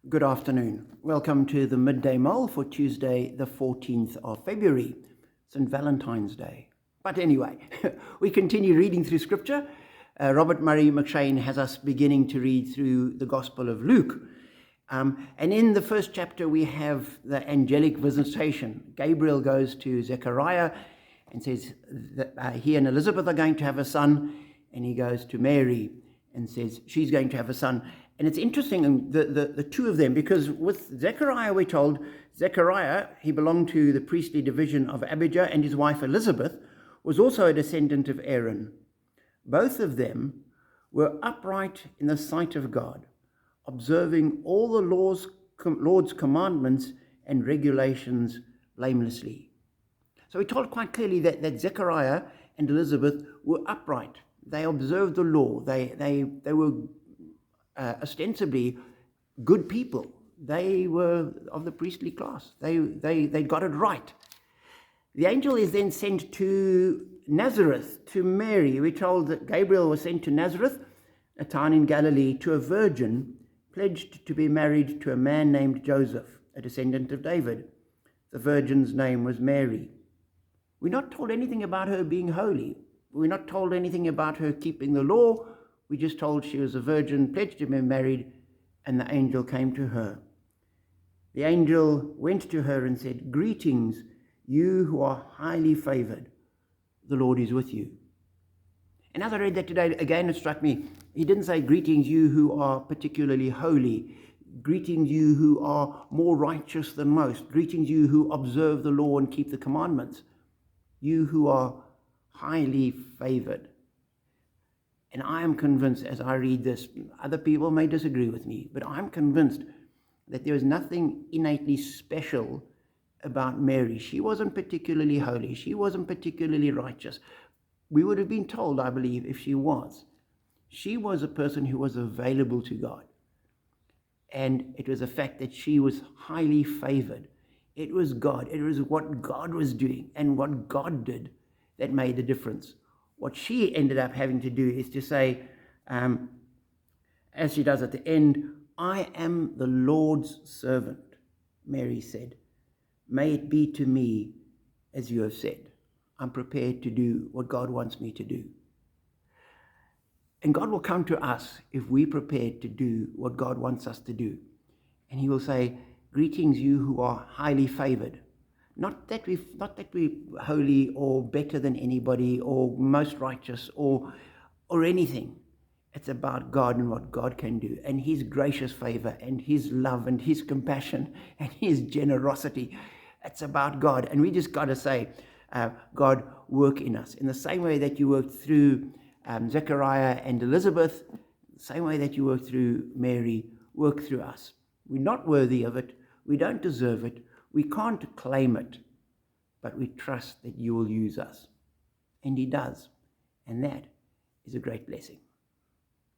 Good afternoon. Welcome to the Midday Mull for Tuesday, the 14th of February, St. Valentine's Day. But anyway, we continue reading through Scripture. Robert Murray McShane has us beginning to read through the Gospel of Luke. And in the first chapter, we have the angelic visitation. Gabriel goes to Zechariah and says that he and Elizabeth are going to have a son. And he goes to Mary and says she's going to have a son. And it's interesting, the two of them, because with Zechariah, we're told, Zechariah, he belonged to the priestly division of Abijah, and his wife Elizabeth was also a descendant of Aaron. Both of them were upright in the sight of God, observing all the Lord's commandments and regulations blamelessly. So we're told quite clearly that Zechariah and Elizabeth were upright. They observed the law. They were ostensibly good people. They were of the priestly class. They got it right. The angel is then sent to Nazareth, to Mary. We're told that Gabriel was sent to Nazareth, a town in Galilee, to a virgin pledged to be married to a man named Joseph, a descendant of David. The virgin's name was Mary. We're not told anything about her being holy. We're not told anything about her keeping the law. We're just told she was a virgin, pledged to be married, and the angel came to her. The angel went to her and said, "Greetings, you who are highly favored. The Lord is with you." And as I read that today, again, it struck me. He didn't say, "Greetings, you who are particularly holy. Greetings, you who are more righteous than most. Greetings, you who observe the law and keep the commandments. You who are highly favored." And I am convinced, as I read this, other people may disagree with me, but I'm convinced that there is nothing innately special about Mary. She wasn't particularly holy. She wasn't particularly righteous. We would have been told, I believe, if she was. She was a person who was available to God. And it was the fact that she was highly favored. It was God. It was what God was doing and what God did that made the difference. What she ended up having to do is to say, as she does at the end, "I am the Lord's servant," Mary said. "May it be to me as you have said." I'm prepared to do what God wants me to do. And God will come to us if we're prepared to do what God wants us to do. And he will say, "Greetings, you who are highly favored." Not that we're holy or better than anybody or most righteous or anything. It's about God and what God can do and his gracious favor and his love and his compassion and his generosity. It's about God. And we just got to say, God, work in us. In the same way that you worked through Zechariah and Elizabeth, the same way that you worked through Mary, work through us. We're not worthy of it. We don't deserve it. We can't claim it, but we trust that you will use us. And he does. And that is a great blessing.